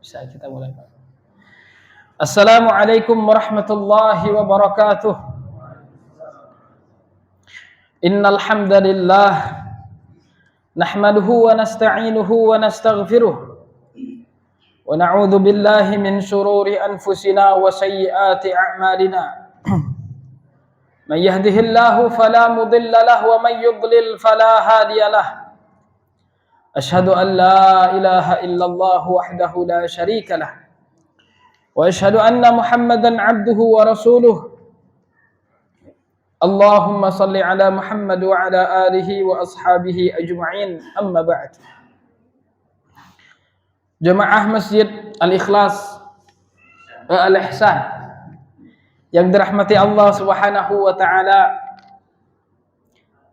Bisa kita mulai, Pak. Assalamualaikum warahmatullahi wabarakatuh. Innal hamdalillah nahmaduhu wa nasta'inuhu wa nastaghfiruh wa na'udzu billahi min shururi anfusina wa sayyiati a'malina. Man yahdihillahu fala mudilla lahu wa man yudlil fala hadiya lahu. Asyhadu an la ilaha illallah wahdahu la syarika lah. Wa asyhadu anna Muhammadan abduhu wa rasuluh. Allahumma salli ala Muhammad wa ala alihi wa ashabihi ajma'in. Amma ba'd. Jemaah Masjid Al-Ikhlas Al-Ihsan yang dirahmati Allah Subhanahu wa taala.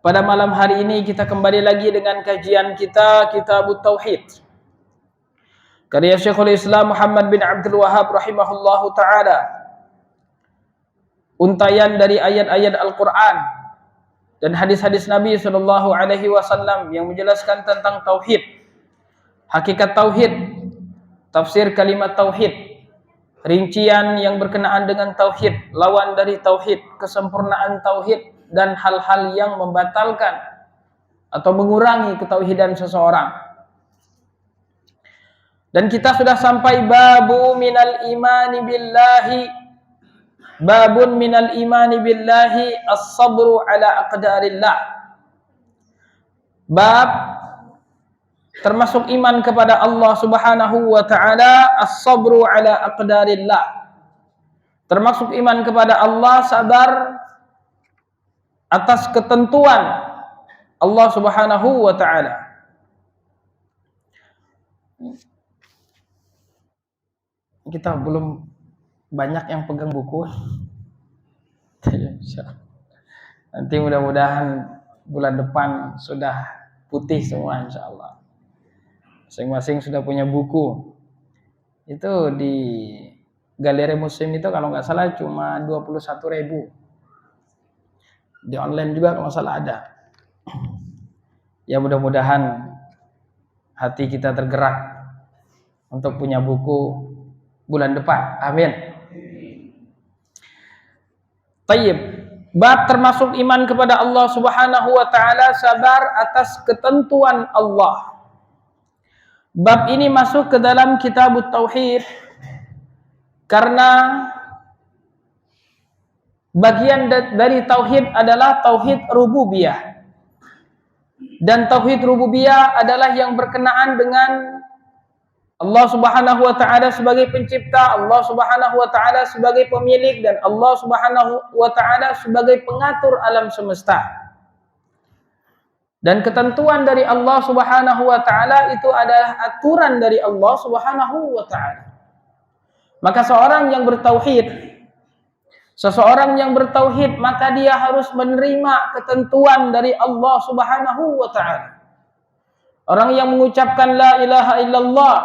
Pada malam hari ini kita kembali lagi dengan kajian kita Kitabut Tauhid, karya Syekhul Islam Muhammad bin Abdul Wahhab rahimahullahu taala. Untaian dari ayat-ayat Al-Qur'an dan hadis-hadis Nabi sallallahu alaihi wasallam yang menjelaskan tentang tauhid, hakikat tauhid, tafsir kalimat tauhid, rincian yang berkenaan dengan tauhid, lawan dari tauhid, kesempurnaan tauhid, dan hal-hal yang membatalkan atau mengurangi ketauhidan seseorang. Dan kita sudah sampai babun minal imani billahi as-sabru ala aqdarillah. Bab termasuk iman kepada Allah Subhanahu wa taala, as-sabru ala aqdarillah. Termasuk iman kepada Allah, sabar atas ketentuan Allah Subhanahu wa taala. Kita belum banyak yang pegang buku. Nanti mudah-mudahan bulan depan sudah putih semua insyaallah. Masing-masing sudah punya buku. Itu di Galeri Muslim itu kalau nggak salah cuma 21.000. Di online juga kalau nggak salah ada. Ya mudah-mudahan hati kita tergerak untuk punya buku bulan depan. Amin. Tayyib. Bab termasuk iman kepada Allah Subhanahu wa taala, sabar atas ketentuan Allah. Bab ini masuk ke dalam Kitabut Tauhid karena bagian dari tauhid adalah tauhid rububiyah. Dan tauhid rububiyah adalah yang berkenaan dengan Allah Subhanahu wa taala sebagai pencipta, Allah Subhanahu wa taala sebagai pemilik, dan Allah Subhanahu wa taala sebagai pengatur alam semesta. Dan ketentuan dari Allah Subhanahu wa taala itu adalah aturan dari Allah Subhanahu wa taala. Maka seseorang yang bertauhid maka dia harus menerima ketentuan dari Allah Subhanahu wa taala. Orang yang mengucapkan la ilaha illallah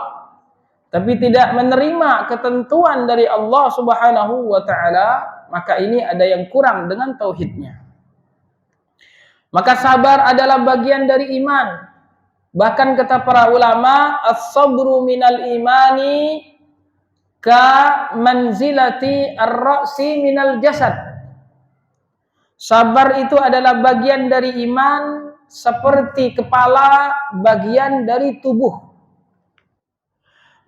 tapi tidak menerima ketentuan dari Allah Subhanahu wa taala, maka ini ada yang kurang dengan tauhidnya. Maka sabar adalah bagian dari iman. Bahkan kata para ulama, as-sabru minal imani ka manzilati ar-ra'si minal jasad. Sabar itu adalah bagian dari iman seperti kepala bagian dari tubuh.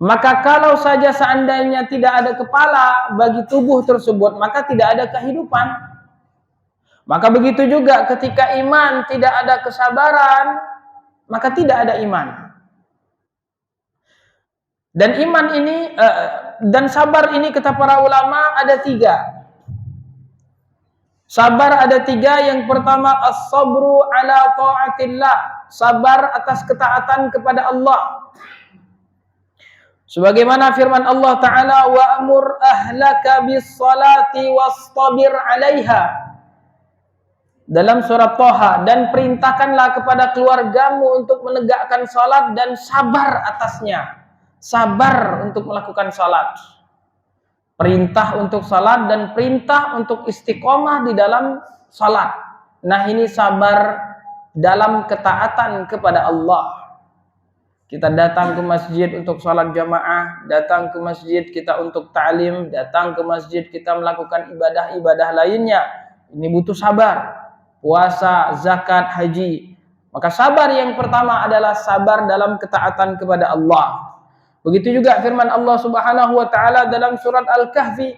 Maka kalau saja seandainya tidak ada kepala bagi tubuh tersebut, maka tidak ada kehidupan. Maka begitu juga ketika iman tidak ada kesabaran, maka tidak ada iman. Dan iman ini dan sabar ini kata para ulama ada 3. Sabar ada 3. Yang pertama as-sabru ala ta'atillah, sabar atas ketaatan kepada Allah. Sebagaimana firman Allah Ta'ala, wa'mur ahlaka bis-salati wastabir 'alaiha. Dalam surat Thaha, dan perintahkanlah kepada keluargamu untuk menegakkan salat dan sabar atasnya. Sabar untuk melakukan salat. Perintah untuk salat dan perintah untuk istiqomah di dalam salat. Nah, ini sabar dalam ketaatan kepada Allah. Kita datang ke masjid untuk sholat jamaah, datang ke masjid kita untuk ta'lim, datang ke masjid kita melakukan ibadah-ibadah lainnya. Ini butuh sabar. Puasa, zakat, haji. Maka sabar yang pertama adalah sabar dalam ketaatan kepada Allah. Begitu juga firman Allah Subhanahu wa taala dalam surat Al-Kahfi,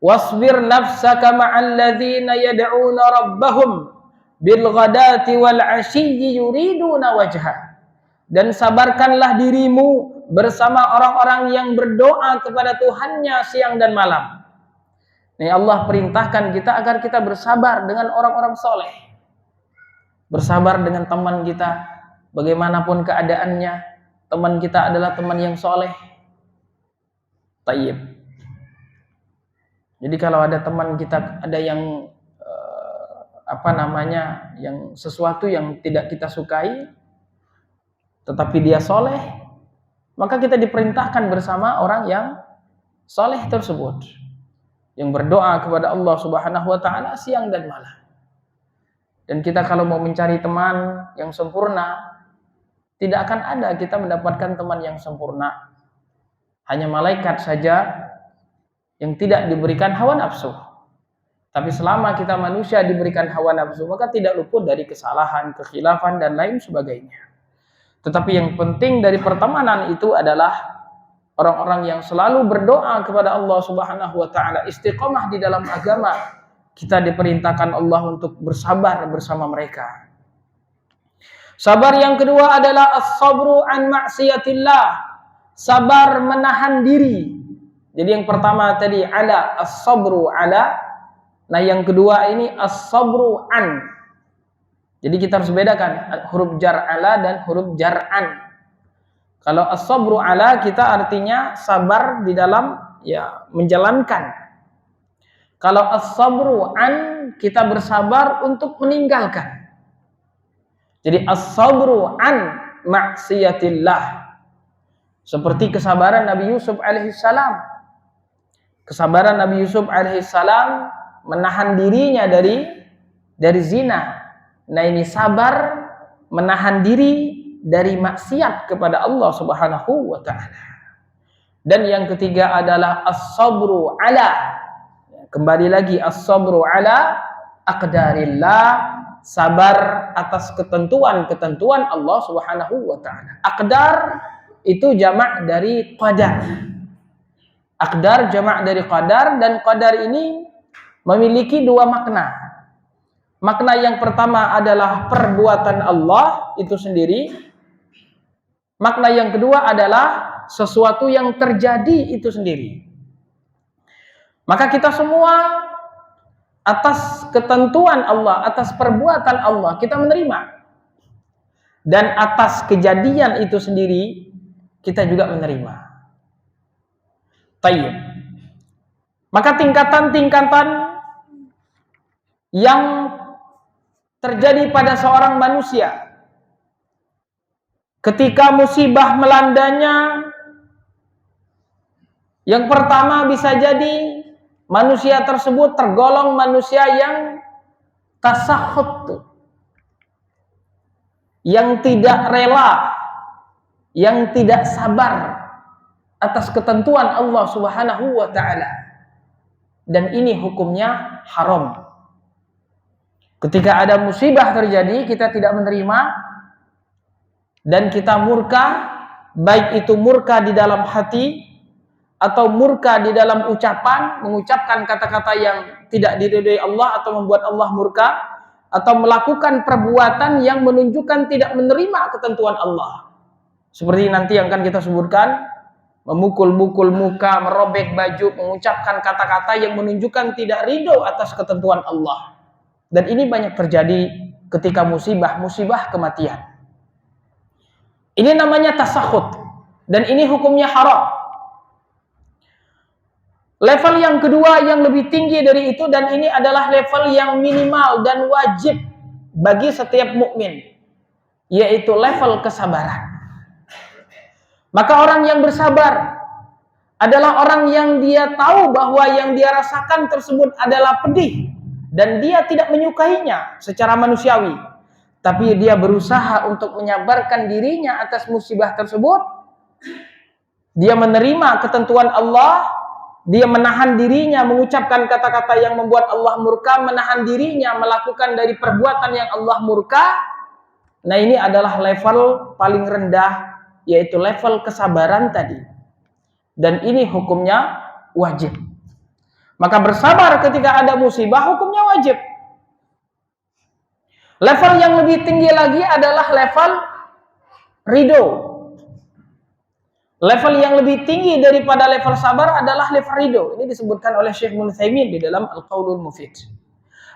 "Wasbir nafsaka ma'al ladzina yad'una rabbahum bil ghadati wal 'ashiyyi yuriduna wajha." Dan sabarkanlah dirimu bersama orang-orang yang berdoa kepada Tuhannya siang dan malam. Nih Allah perintahkan kita agar kita bersabar dengan orang-orang soleh. Bersabar dengan teman kita, bagaimanapun keadaannya, teman kita adalah teman yang soleh. Tayyib. Jadi kalau ada teman kita, ada yang yang sesuatu yang tidak kita sukai, tetapi dia soleh, maka kita diperintahkan bersama orang yang soleh tersebut, yang berdoa kepada Allah Subhanahu wa taala siang dan malam. Dan kita kalau mau mencari teman yang sempurna, tidak akan ada kita mendapatkan teman yang sempurna. Hanya malaikat saja yang tidak diberikan hawa nafsu. Tapi selama kita manusia diberikan hawa nafsu, maka tidak luput dari kesalahan, kekhilafan, dan lain sebagainya. Tetapi yang penting dari pertemanan itu adalah orang-orang yang selalu berdoa kepada Allah Subhanahu wa taala, istiqomah di dalam agama. Kita diperintahkan Allah untuk bersabar bersama mereka. Sabar yang kedua adalah as-sabru an maksiatillah. Sabar menahan diri. Jadi yang pertama tadi ala as-sabru ala. Nah yang kedua ini as-sabru an. Jadi kita harus bedakan huruf jar ala dan huruf jar an. Kalau as-sabru ala kita artinya sabar di dalam menjalankan. Kalau as-sabru an kita bersabar untuk meninggalkan. Jadi as-sabru an maksiatillah. Seperti kesabaran Nabi Yusuf alaihissalam. Kesabaran Nabi Yusuf alaihissalam menahan dirinya dari zina. Nah ini sabar menahan diri dari maksiat kepada Allah Subhanahu wa taala. Dan yang ketiga adalah as-sabru ala. Kembali lagi as-sabru ala aqdarillah, sabar atas ketentuan-ketentuan Allah Subhanahu wa taala. Aqdar itu jamak dari qadar. Aqdar jamak dari qadar, dan qadar ini memiliki dua makna. Makna yang pertama adalah perbuatan Allah itu sendiri. Makna yang kedua adalah sesuatu yang terjadi itu sendiri. Maka kita semua atas ketentuan Allah, atas perbuatan Allah kita menerima. Dan atas kejadian itu sendiri kita juga menerima. Tayyib. Maka tingkatan-tingkatan yang terjadi pada seorang manusia ketika musibah melandanya, yang pertama bisa jadi manusia tersebut tergolong manusia yang tasakhut, yang tidak rela, yang tidak sabar atas ketentuan Allah Subhanahu wa taala. Dan ini hukumnya haram. Ketika ada musibah terjadi, kita tidak menerima dan kita murka, baik itu murka di dalam hati atau murka di dalam ucapan, mengucapkan kata-kata yang tidak diridhoi Allah atau membuat Allah murka, atau melakukan perbuatan yang menunjukkan tidak menerima ketentuan Allah. Seperti nanti yang akan kita sebutkan, memukul-mukul muka, merobek baju, mengucapkan kata-kata yang menunjukkan tidak ridho atas ketentuan Allah. Dan ini banyak terjadi ketika musibah kematian. Ini namanya tasakhut, dan ini hukumnya haram. Level yang kedua yang lebih tinggi dari itu, dan ini adalah level yang minimal dan wajib bagi setiap mukmin, yaitu level kesabaran. Maka orang yang bersabar adalah orang yang dia tahu bahwa yang dia rasakan tersebut adalah pedih dan dia tidak menyukainya secara manusiawi. tapi dia berusaha untuk menyabarkan dirinya atas musibah tersebut, dia menerima ketentuan Allah, dia menahan dirinya mengucapkan kata-kata yang membuat Allah murka, menahan dirinya melakukan dari perbuatan yang Allah murka. Nah, ini adalah level paling rendah, yaitu level kesabaran tadi. Dan ini hukumnya wajib. Maka bersabar ketika ada musibah hukumnya wajib. Level yang lebih tinggi lagi adalah level ridho. Level yang lebih tinggi daripada level sabar adalah level ridho. Ini disebutkan oleh Syekh Ibnu Utsaimin di dalam Al-Qaulul Mufid.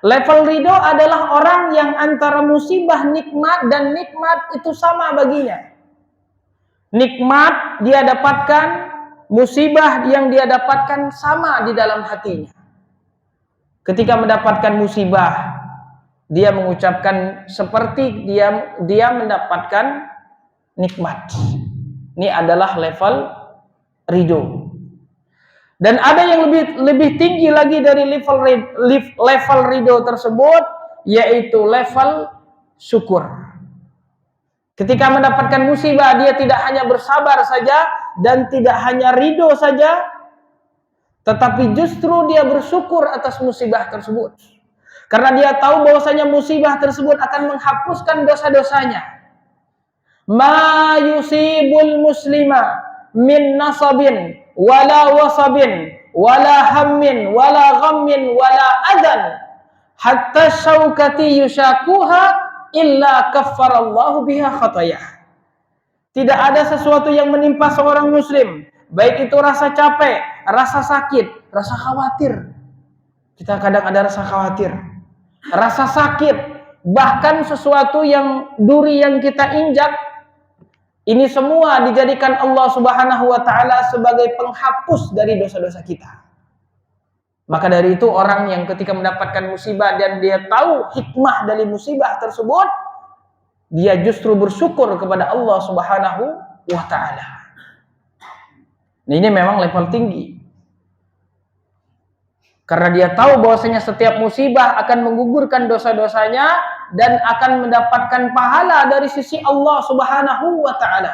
Level ridho adalah orang yang antara musibah nikmat dan nikmat itu sama baginya. Nikmat dia dapatkan, musibah yang dia dapatkan sama di dalam hatinya. Ketika mendapatkan musibah, dia mengucapkan seperti dia mendapatkan nikmat. Ini adalah level ridho. Dan ada yang lebih tinggi lagi dari level ridho tersebut, yaitu level syukur. Ketika mendapatkan musibah, dia tidak hanya bersabar saja dan tidak hanya ridho saja, tetapi justru dia bersyukur atas musibah tersebut. Karena dia tahu bahwasanya musibah tersebut akan menghapuskan dosa-dosanya. Ma yusibul muslima min nasabin wala wasabin wala hammin wala ghammin wala adan hatta syaukati yushakuha illa kaffarallahu biha khatayah. Tidak ada sesuatu yang menimpa seorang muslim, baik itu rasa capek, rasa sakit, rasa khawatir. Kita kadang ada rasa khawatir, rasa sakit, bahkan sesuatu yang duri yang kita injak, ini semua dijadikan Allah Subhanahu wa taala sebagai penghapus dari dosa-dosa kita. Maka dari itu orang yang ketika mendapatkan musibah dan dia tahu hikmah dari musibah tersebut, dia justru bersyukur kepada Allah Subhanahu wa taala. Ini memang level tinggi. Karena dia tahu bahwasanya setiap musibah akan menggugurkan dosa-dosanya dan akan mendapatkan pahala dari sisi Allah Subhanahu wa taala.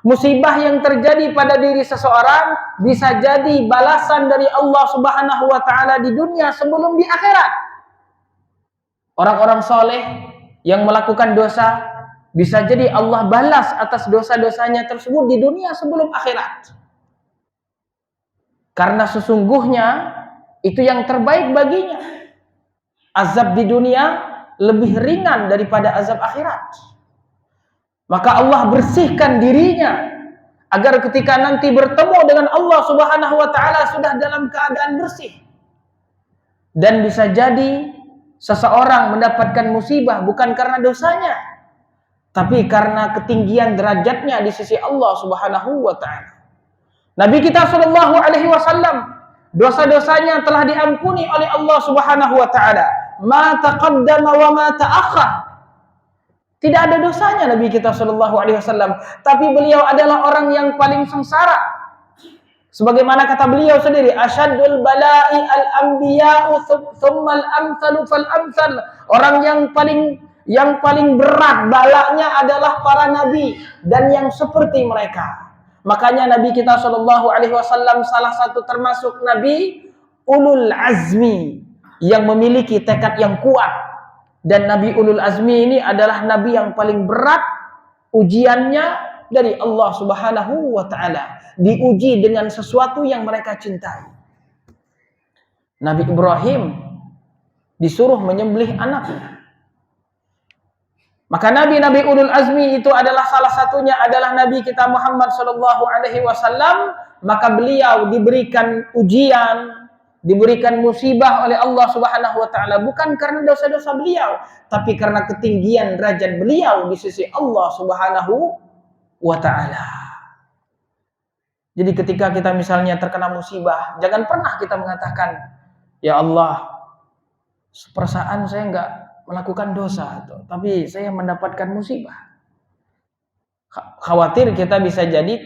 Musibah yang terjadi pada diri seseorang bisa jadi balasan dari Allah Subhanahu wa taala di dunia sebelum di akhirat. Orang-orang soleh yang melakukan dosa bisa jadi Allah balas atas dosa-dosanya tersebut di dunia sebelum akhirat. Karena sesungguhnya itu yang terbaik baginya. Azab di dunia lebih ringan daripada azab akhirat. Maka Allah bersihkan dirinya agar ketika nanti bertemu dengan Allah Subhanahu wa taala sudah dalam keadaan bersih. Dan bisa jadi seseorang mendapatkan musibah bukan karena dosanya, tapi karena ketinggian derajatnya di sisi Allah Subhanahu wa taala. Nabi kita sallallahu alaihi wasallam dosa-dosanya telah diampuni oleh Allah Subhanahu wa taala. Ma taqaddama wa ma ta'akhkhar. Tidak ada dosanya Nabi kita sallallahu alaihi wasallam, tapi beliau adalah orang yang paling sengsara. Sebagaimana kata beliau sendiri, asyaddul bala'i al-anbiya'u tsumma al-amsalu fal-amsal. Orang yang paling berat balanya adalah para nabi dan yang seperti mereka. Makanya Nabi kita sallallahu alaihi wasallam salah satu termasuk nabi ulul azmi yang memiliki tekad yang kuat. Dan Nabi ulul azmi ini adalah nabi yang paling berat ujiannya dari Allah Subhanahu wa taala. Diuji dengan sesuatu yang mereka cintai. Nabi Ibrahim disuruh menyembelih anaknya. Maka nabi-nabi ulul azmi itu adalah salah satunya adalah Nabi kita Muhammad sallallahu alaihi wasallam. Maka beliau diberikan ujian, diberikan musibah oleh Allah Subhanahu wa taala bukan karena dosa-dosa beliau, tapi karena ketinggian derajat beliau di sisi Allah Subhanahu wa taala. Jadi ketika kita misalnya terkena musibah, jangan pernah kita mengatakan, ya Allah, perasaan saya enggak melakukan dosa, tapi saya mendapatkan musibah. Khawatir kita bisa jadi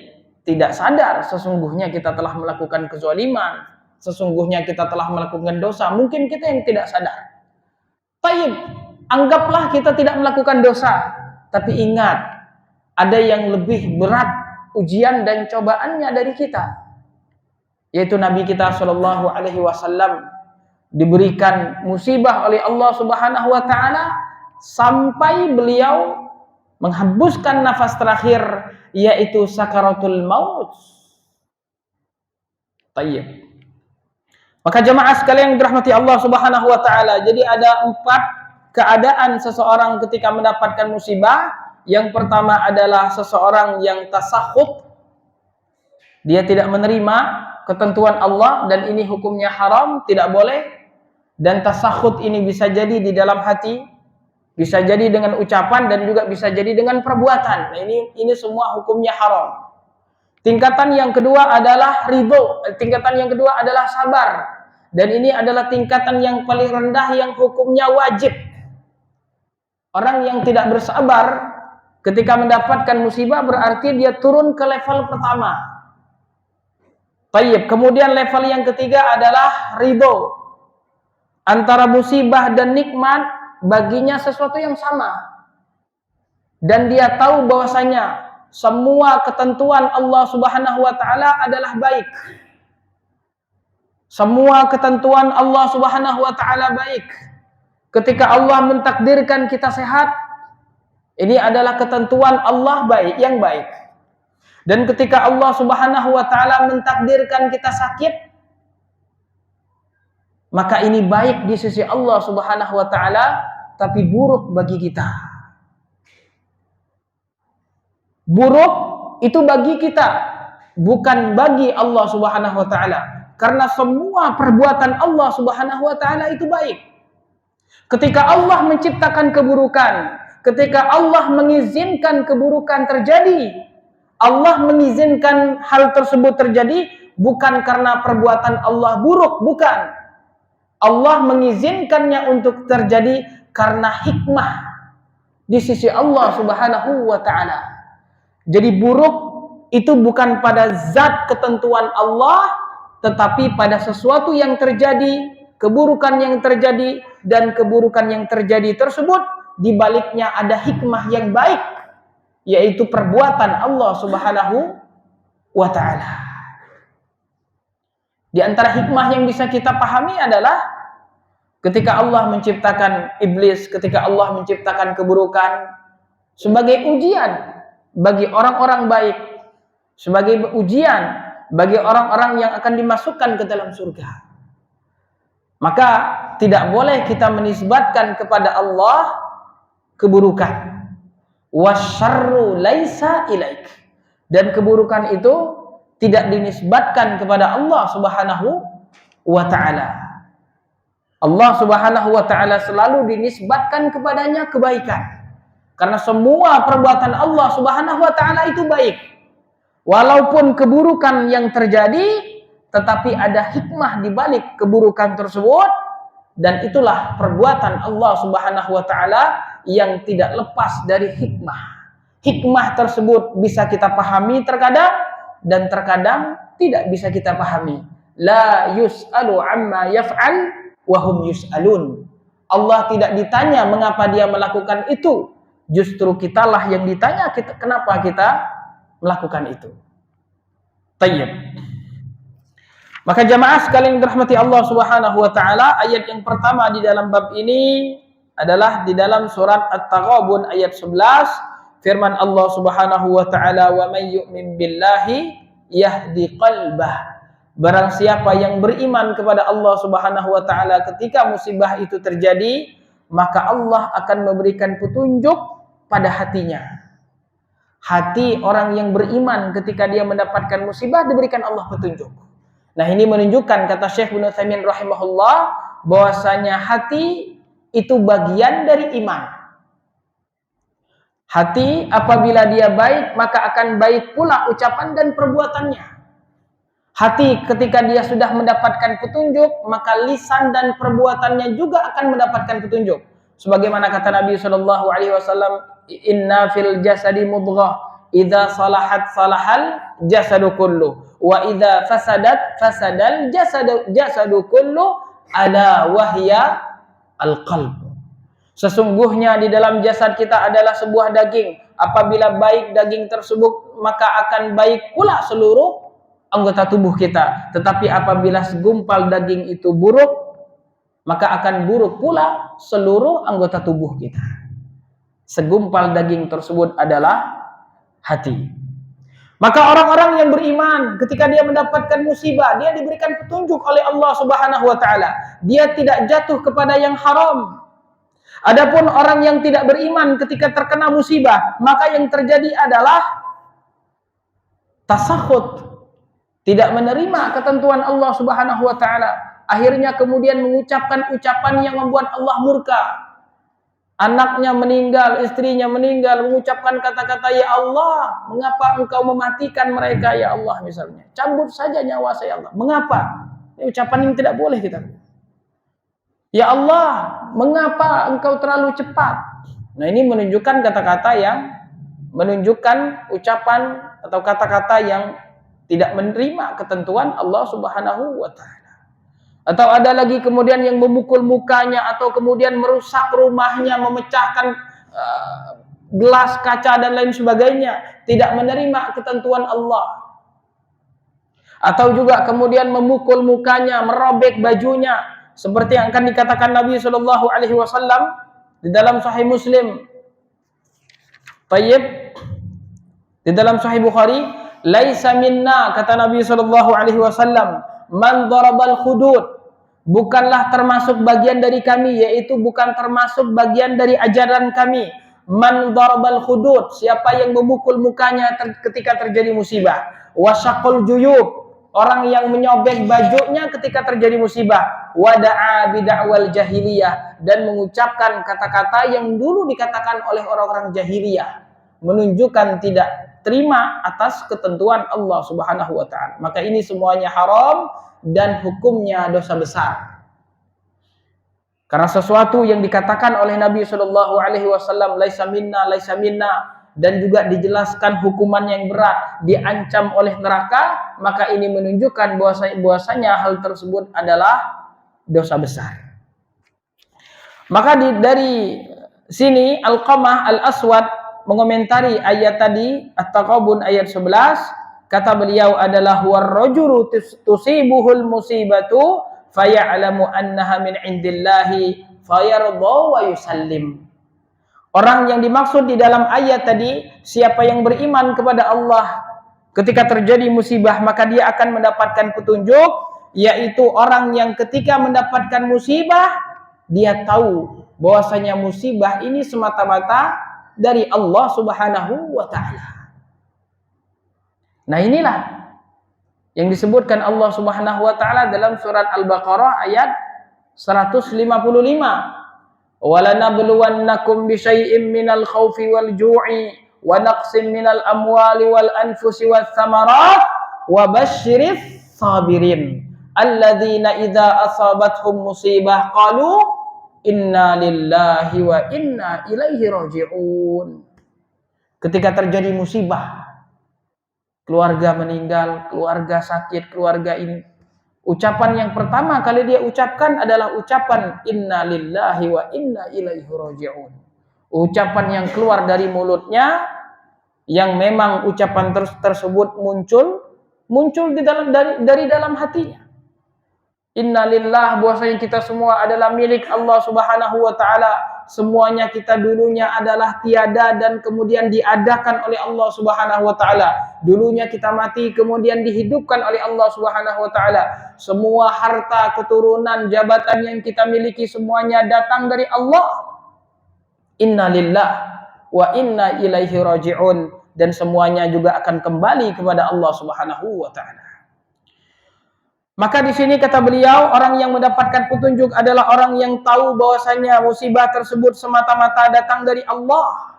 tidak sadar sesungguhnya kita telah melakukan kezaliman, sesungguhnya kita telah melakukan dosa, mungkin kita yang tidak sadar. Taib, Anggaplah kita tidak melakukan dosa, tapi ingat, ada yang lebih berat ujian dan cobaannya dari kita, yaitu Nabi kita Shallallahu Alaihi Wasallam diberikan musibah oleh Allah Subhanahu Wa Taala sampai beliau menghembuskan nafas terakhir, yaitu sakaratul maut. Tayyib. Maka jemaah sekalian yang dirahmati Allah Subhanahu Wa Taala, jadi ada 4 keadaan seseorang ketika mendapatkan musibah. Yang pertama adalah seseorang yang tasakhut, dia tidak menerima ketentuan Allah dan ini hukumnya haram, tidak boleh. Dan tasakhut ini bisa jadi di dalam hati, bisa jadi dengan ucapan, dan juga bisa jadi dengan perbuatan. Nah, ini semua hukumnya haram. Tingkatan yang kedua adalah ridho, tingkatan yang kedua adalah sabar, dan ini adalah tingkatan yang paling rendah yang hukumnya wajib. Orang yang tidak bersabar ketika mendapatkan musibah berarti dia turun ke level pertama. Tayyib. Kemudian level yang ketiga adalah ridho. Antara musibah dan nikmat baginya sesuatu yang sama. Dan dia tahu bahwasanya semua ketentuan Allah Subhanahu Wa Taala adalah baik. Semua ketentuan Allah Subhanahu Wa Taala baik. Ketika Allah mentakdirkan kita sehat, ini adalah ketentuan Allah baik, yang baik. Dan ketika Allah Subhanahu Wa Taala mentakdirkan kita sakit, maka ini baik di sisi Allah Subhanahu Wa Taala, tapi buruk bagi kita. Buruk itu bagi kita, bukan bagi Allah Subhanahu Wa Taala. Karena semua perbuatan Allah Subhanahu Wa Taala itu baik. Ketika Allah menciptakan keburukan, ketika Allah mengizinkan keburukan terjadi, Allah mengizinkan hal tersebut terjadi bukan karena perbuatan Allah buruk, bukan. Allah mengizinkannya untuk terjadi karena hikmah di sisi Allah Subhanahu Wa Taala. Jadi buruk itu bukan pada zat ketentuan Allah, tetapi pada sesuatu yang terjadi, keburukan yang terjadi, dan keburukan yang terjadi tersebut di baliknya ada hikmah yang baik, yaitu perbuatan Allah Subhanahu Wa Taala. Di antara hikmah yang bisa kita pahami adalah ketika Allah menciptakan iblis, ketika Allah menciptakan keburukan sebagai ujian bagi orang-orang baik, sebagai ujian bagi orang-orang yang akan dimasukkan ke dalam surga. Maka tidak boleh kita menisbatkan kepada Allah keburukan. Wasyarru laisa ilaik. Dan keburukan itu tidak dinisbatkan kepada Allah Subhanahu Wa Taala. Allah Subhanahu Wa Taala selalu dinisbatkan kepadanya kebaikan. Karena semua perbuatan Allah Subhanahu Wa Taala itu baik. Walaupun keburukan yang terjadi, tetapi ada hikmah di balik keburukan tersebut, dan itulah perbuatan Allah Subhanahu Wa Taala yang tidak lepas dari hikmah. Hikmah tersebut bisa kita pahami terkadang, dan terkadang tidak bisa kita pahami. La yus'alu amma yaf'al wa hum yus'alun. Allah tidak ditanya mengapa dia melakukan itu, justru kitalah yang ditanya kenapa kita melakukan itu. Tayyib. Maka jamaah sekalian dirahmati Allah Subhanahu Wa Taala, ayat yang pertama di dalam bab ini adalah di dalam surat At-Taghabun ayat 11, firman Allah Subhanahu Wa Taala, wa may yu'min billahi yahdi qalbah. Barang siapa yang beriman kepada Allah Subhanahu Wa Taala ketika musibah itu terjadi, maka Allah akan memberikan petunjuk pada hatinya. Hati orang yang beriman ketika dia mendapatkan musibah diberikan Allah petunjuk. Nah, ini menunjukkan, kata Syekh Ibnu Utsaimin rahimahullah, bahwasanya hati itu bagian dari iman. Hati apabila dia baik, maka akan baik pula ucapan dan perbuatannya. Hati ketika dia sudah mendapatkan petunjuk, maka lisan dan perbuatannya juga akan mendapatkan petunjuk. Sebagaimana kata Nabi sallallahu alaihi wasallam, inna fil jasadi mudghah, idza salahat salahal jasadu kullu, wa idza fasadat fasadal jasadu kullu, ala wahya al-qalb. Sesungguhnya di dalam jasad kita adalah sebuah daging. Apabila baik daging tersebut, maka akan baik pula seluruh anggota tubuh kita. Tetapi apabila segumpal daging itu buruk, maka akan buruk pula seluruh anggota tubuh kita. Segumpal daging tersebut adalah hati. Maka orang-orang yang beriman ketika dia mendapatkan musibah, dia diberikan petunjuk oleh Allah Subhanahu wa taala. Dia tidak jatuh kepada yang haram. Adapun orang yang tidak beriman ketika terkena musibah, maka yang terjadi adalah tasakhut, tidak menerima ketentuan Allah Subhanahu wa taala. Akhirnya kemudian mengucapkan ucapan yang membuat Allah murka. Anaknya meninggal, istrinya meninggal, mengucapkan kata-kata, "Ya Allah, mengapa engkau mematikan mereka, ya Allah," misalnya. "Cabut saja nyawa saya, Allah." Mengapa? Ini ucapan yang tidak boleh kita. "Ya Allah, mengapa engkau terlalu cepat?" Nah, ini menunjukkan kata-kata yang menunjukkan ucapan atau kata-kata yang tidak menerima ketentuan Allah Subhanahu wa taala. Atau ada lagi kemudian yang memukul mukanya atau kemudian merusak rumahnya, memecahkan gelas, kaca dan lain sebagainya, tidak menerima ketentuan Allah. Atau juga kemudian memukul mukanya, merobek bajunya, seperti yang akan dikatakan Nabi Shallallahu Alaihi Wasallam di dalam Sahih Muslim. Tayyib, di dalam Sahih Bukhari, "Laisa minna," kata Nabi Shallallahu Alaihi Wasallam, "man darabal khudud." Bukanlah termasuk bagian dari kami, yaitu bukan termasuk bagian dari ajaran kami. Man darabal khudud, siapa yang memukul mukanya ketika terjadi musibah. Wasyaqul juyub, orang yang menyobek bajunya ketika terjadi musibah. Wada'a bid'awal jahiliyah, dan mengucapkan kata-kata yang dulu dikatakan oleh orang-orang jahiliyah, menunjukkan tidak terima atas ketentuan Allah Subhanahu wa taala. Maka ini semuanya haram dan hukumnya dosa besar. Karena sesuatu yang dikatakan oleh Nabi Shallallahu Alaihi Wasallam, "Laisa minna, laisa minna," dan juga dijelaskan hukuman yang berat, diancam oleh neraka, maka ini menunjukkan bahwasanya hal tersebut adalah dosa besar. Maka dari sini Alqamah Al-Aswad mengomentari ayat tadi, At-Taghabun ayat 11, kata beliau adalah war rajulu tusibuhul musibatu faya'lamu annaha min indillahi fayarda wa yusallim. Orang yang dimaksud di dalam ayat tadi, siapa yang beriman kepada Allah ketika terjadi musibah, maka dia akan mendapatkan petunjuk, yaitu orang yang ketika mendapatkan musibah, dia tahu bahwasanya musibah ini semata-mata dari Allah Subhanahu wa taala. Nah, inilah yang disebutkan Allah Subhanahu wa taala dalam surat Al-Baqarah ayat 155. "Walanabluwannakum bisyai'im minal khaufi wal ju'i wa naqsin minal amwali wal anfusi wath thamarat wa basyiris sabirin alladzina idza asabathum musibah qalu inna lillahi wa inna ilaihi raji'un." Ketika terjadi musibah, keluarga meninggal, keluarga sakit, keluarga ini, ucapan yang pertama kali dia ucapkan adalah ucapan inna lillahi wa inna ilaihi raji'un. Ucapan yang keluar dari mulutnya, yang memang ucapan tersebut muncul dari dalam hatinya. Inna lillah, bahwasanya kita semua adalah milik Allah Subhanahu wa taala. Semuanya kita dulunya adalah tiada dan kemudian diadakan oleh Allah Subhanahu wa taala. Dulunya kita mati kemudian dihidupkan oleh Allah Subhanahu wa taala. Semua harta, keturunan, jabatan yang kita miliki semuanya datang dari Allah. Inna lillah wa inna ilaihi raji'un, dan semuanya juga akan kembali kepada Allah Subhanahu wa taala. Maka di sini kata beliau, orang yang mendapatkan petunjuk adalah orang yang tahu bahwasanya musibah tersebut semata-mata datang dari Allah.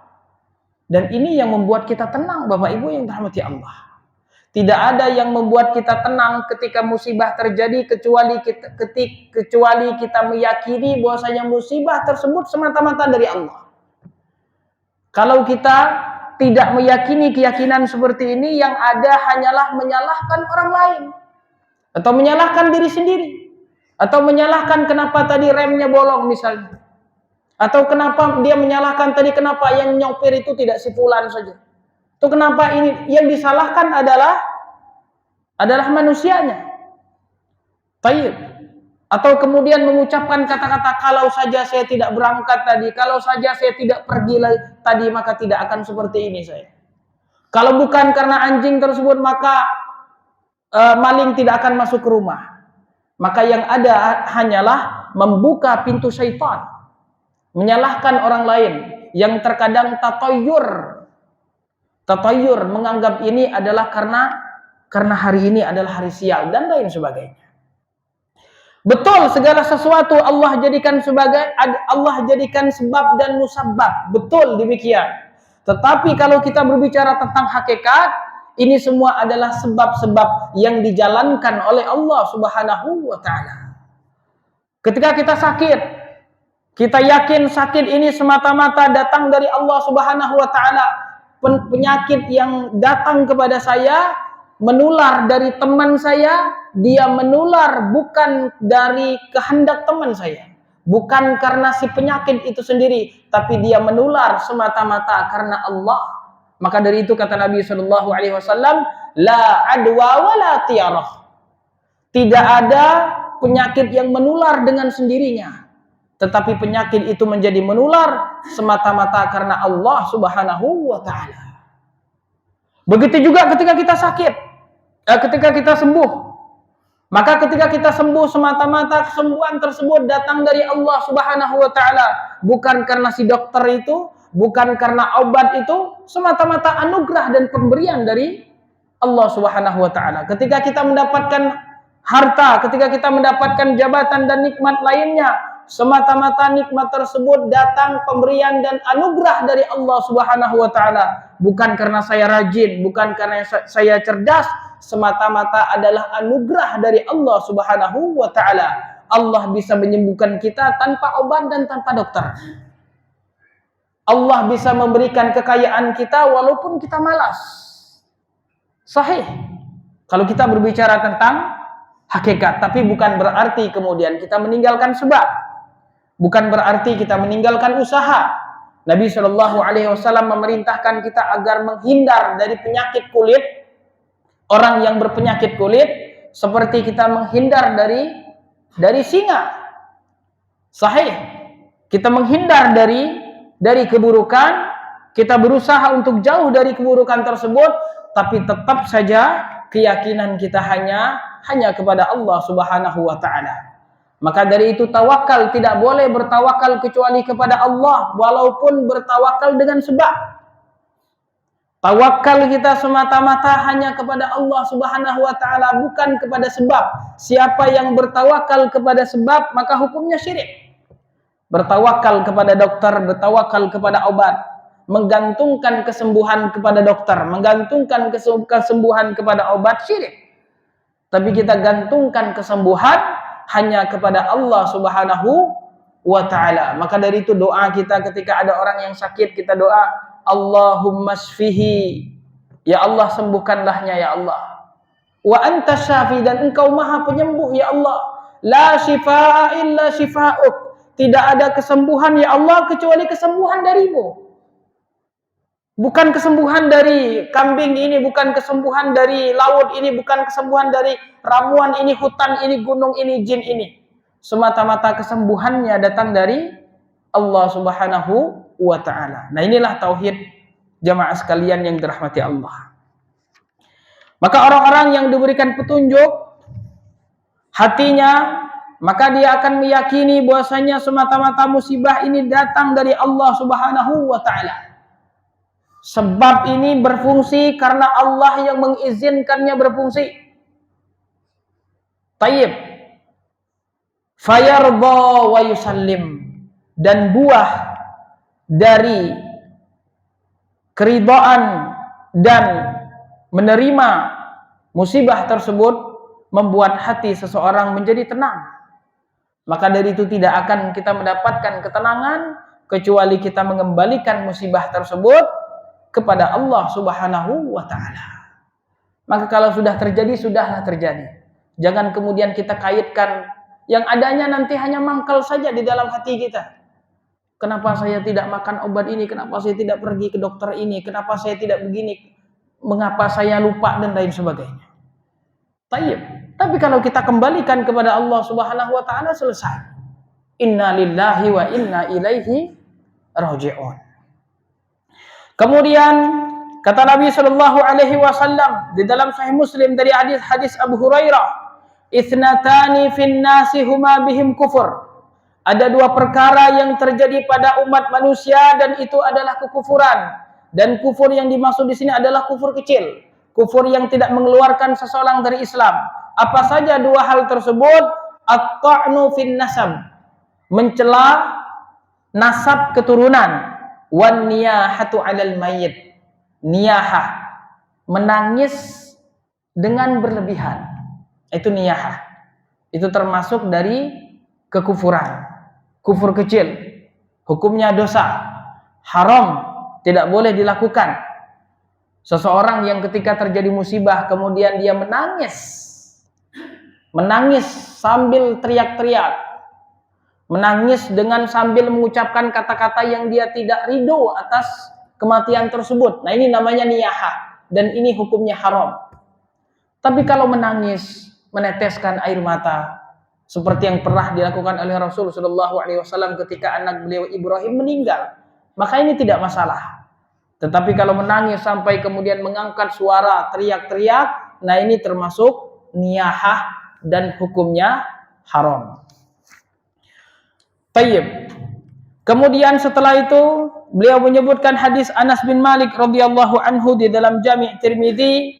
Dan ini yang membuat kita tenang, Bapak Ibu yang dirahmati Allah. Tidak ada yang membuat kita tenang ketika musibah terjadi kecuali kita meyakini bahwasanya musibah tersebut semata-mata dari Allah. Kalau kita tidak meyakini keyakinan seperti ini, yang ada hanyalah menyalahkan orang lain. Atau menyalahkan diri sendiri, atau menyalahkan kenapa tadi remnya bolong misalnya, Atau kenapa dia menyalahkan tadi, kenapa yang nyopir itu tidak si fulan saja? Itu kenapa ini yang disalahkan adalah manusianya. Tayyib. Atau kemudian mengucapkan kata-kata, kalau saja saya tidak berangkat tadi, kalau saja saya tidak pergi tadi, maka tidak akan seperti ini saya. Kalau bukan karena anjing tersebut, maka maling tidak akan masuk ke rumah. Maka yang ada hanyalah membuka pintu syaitan, menyalahkan orang lain, yang terkadang tatayur menganggap ini adalah karena hari ini adalah hari sial dan lain sebagainya. Betul, segala sesuatu Allah jadikan sebab dan musabbab. Betul demikian. Tetapi kalau kita berbicara tentang hakikat, ini semua adalah sebab-sebab yang dijalankan oleh Allah Subhanahu wa taala. Ketika kita sakit, kita yakin sakit ini semata-mata datang dari Allah Subhanahu wa taala. Penyakit yang datang kepada saya menular dari teman saya, dia menular bukan dari kehendak teman saya, bukan karena si penyakit itu sendiri, tapi dia menular semata-mata karena Allah. Maka dari itu kata Nabi Shallallahu Alaihi Wasallam, la adwa wala tiarah. Tidak ada penyakit yang menular dengan sendirinya, tetapi penyakit itu menjadi menular semata-mata karena Allah Subhanahu wa taala. Begitu juga ketika kita sakit, ketika kita sembuh. Maka ketika kita sembuh, semata-mata kesembuhan tersebut datang dari Allah Subhanahu wa taala, bukan karena si dokter itu, bukan karena obat itu, semata-mata anugerah dan pemberian dari Allah Subhanahu wa taala. Ketika kita mendapatkan harta, ketika kita mendapatkan jabatan dan nikmat lainnya, semata-mata nikmat tersebut datang pemberian dan anugerah dari Allah Subhanahu wa taala, bukan karena saya rajin, bukan karena saya cerdas, semata-mata adalah anugerah dari Allah Subhanahu wa taala. Allah bisa menyembuhkan kita tanpa obat dan tanpa dokter. Allah bisa memberikan kekayaan kita walaupun kita malas. Sahih. Kalau kita berbicara tentang hakikat, tapi bukan berarti kemudian kita meninggalkan sebab. Bukan berarti kita meninggalkan usaha. Nabi Shallallahu Alaihi Wasallam memerintahkan kita agar menghindar dari penyakit kulit. Orang yang berpenyakit kulit seperti kita menghindar dari singa. Sahih. Kita menghindar dari keburukan, kita berusaha untuk jauh dari keburukan tersebut, tapi tetap saja keyakinan kita hanya kepada Allah Subhanahu wa taala. Maka dari itu tawakal, tidak boleh bertawakal kecuali kepada Allah, walaupun bertawakal dengan sebab. Tawakal kita semata-mata hanya kepada Allah Subhanahu wa taala, bukan kepada sebab. Siapa yang bertawakal kepada sebab, maka hukumnya syirik. Bertawakal kepada dokter, bertawakal kepada obat, menggantungkan kesembuhan kepada dokter, menggantungkan kesembuhan kepada obat, syirik. Tapi kita gantungkan kesembuhan hanya kepada Allah Subhanahu wa taala. Maka dari itu doa kita ketika ada orang yang sakit, kita doa, Allahumma shfihi, ya Allah sembuhkanlahnya ya Allah. Wa anta syafi, dan engkau maha penyembuh ya Allah. La shifaa illa shifaa'uk, tidak ada kesembuhan ya Allah kecuali kesembuhan darimu. Bukan kesembuhan dari kambing ini, bukan kesembuhan dari laut ini, bukan kesembuhan dari ramuan ini, hutan ini, gunung ini, jin ini. Semata-mata kesembuhannya datang dari Allah Subhanahu wa ta'ala. Nah, inilah tauhid jamaah sekalian yang dirahmati Allah. Maka orang-orang yang diberikan petunjuk hatinya, maka dia akan meyakini bahwasanya semata-mata musibah ini datang dari Allah Subhanahu wa ta'ala. Sebab ini berfungsi karena Allah yang mengizinkannya berfungsi. Tayyib. Fayarda wa yusallim. Dan buah dari keridhaan dan menerima musibah tersebut membuat hati seseorang menjadi tenang. Maka dari itu tidak akan kita mendapatkan ketenangan kecuali kita mengembalikan musibah tersebut kepada Allah Subhanahu wa ta'ala. Maka kalau sudah terjadi, sudahlah terjadi. Jangan kemudian kita kaitkan yang adanya nanti hanya mangkal saja di dalam hati kita. Kenapa saya tidak makan obat ini? Kenapa saya tidak pergi ke dokter ini? Kenapa saya tidak begini? Mengapa saya lupa dan lain sebagainya. Tayyib. Tapi kalau kita kembalikan kepada Allah Subhanahu wa taala, selesai. Inna lillahi wa inna ilaihi raji'un. Kemudian kata Nabi sallallahu alaihi wasallam di dalam Sahih Muslim dari hadis Abu Hurairah, "Itsnatani fin nasi huma bihim kufur." Ada dua perkara yang terjadi pada umat manusia dan itu adalah kekufuran. Dan kufur yang dimaksud di sini adalah kufur kecil, kufur yang tidak mengeluarkan seseorang dari Islam. Apa saja dua hal tersebut? At-ta'nu fin nasab, mencela nasab keturunan, wan niyahatu 'alal mayyit, niyahah, menangis dengan berlebihan. Itu niyahah. Itu termasuk dari kekufuran. Kufur kecil, hukumnya dosa, haram, tidak boleh dilakukan. Seseorang yang ketika terjadi musibah kemudian dia menangis sambil teriak-teriak, menangis dengan sambil mengucapkan kata-kata yang dia tidak ridho atas kematian tersebut. Nah, ini namanya niyahah dan ini hukumnya haram. Tapi kalau menangis, meneteskan air mata, seperti yang pernah dilakukan oleh Rasul Shallallahu Alaihi Wasallam ketika anak beliau Ibrahim meninggal, maka ini tidak masalah. Tetapi kalau menangis sampai kemudian mengangkat suara teriak-teriak, nah ini termasuk niyahah dan hukumnya haram. Tayyib. Kemudian setelah itu beliau menyebutkan hadis Anas bin Malik radhiyallahu anhu di dalam Jami' Tirmidzi,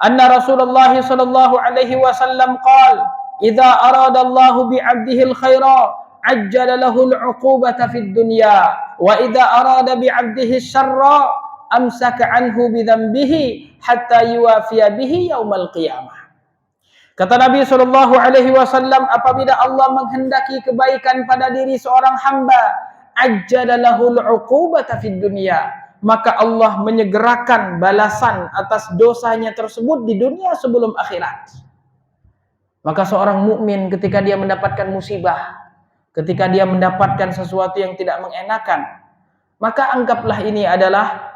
anna Rasulullah sallallahu alaihi wasallam qala, "Idza aradallahu bi'abdihi al-khaira, ajjala lahu al-'uqubata fid dunya, wa idza arada bi'abdihi asy-syarra, amsaka 'anhu bi dhanbihi hatta yuwafiya bihi yaumal qiyamah." Kata Nabi sallallahu alaihi wasallam, apabila Allah menghendaki kebaikan pada diri seorang hamba, ajjala lahu al-'uqubata fid dunya, maka Allah menyegerakan balasan atas dosanya tersebut di dunia sebelum akhirat. Maka seorang mukmin ketika dia mendapatkan musibah, ketika dia mendapatkan sesuatu yang tidak mengenakan, maka anggaplah ini adalah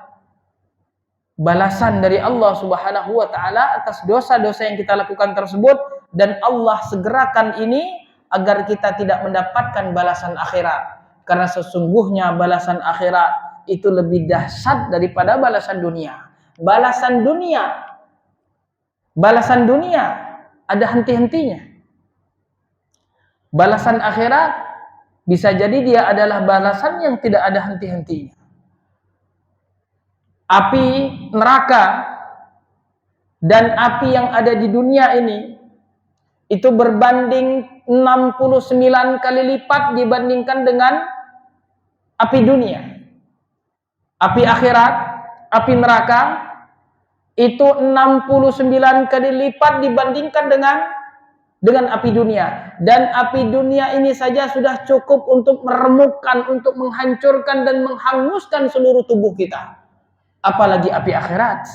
balasan dari Allah Subhanahu wa taala atas dosa-dosa yang kita lakukan tersebut, dan Allah segerakan ini agar kita tidak mendapatkan balasan akhirat. Karena sesungguhnya balasan akhirat itu lebih dahsyat daripada balasan dunia. Balasan dunia ada henti-hentinya. Balasan akhirat bisa jadi dia adalah balasan yang tidak ada henti-hentinya. Api neraka dan api yang ada di dunia ini itu berbanding 69 kali lipat dibandingkan dengan api dunia. Api akhirat, api neraka itu 69 kali lipat dibandingkan dengan api dunia. Dan api dunia ini saja sudah cukup untuk meremukkan, untuk menghancurkan dan menghanguskan seluruh tubuh kita. Apalagi api akhirat.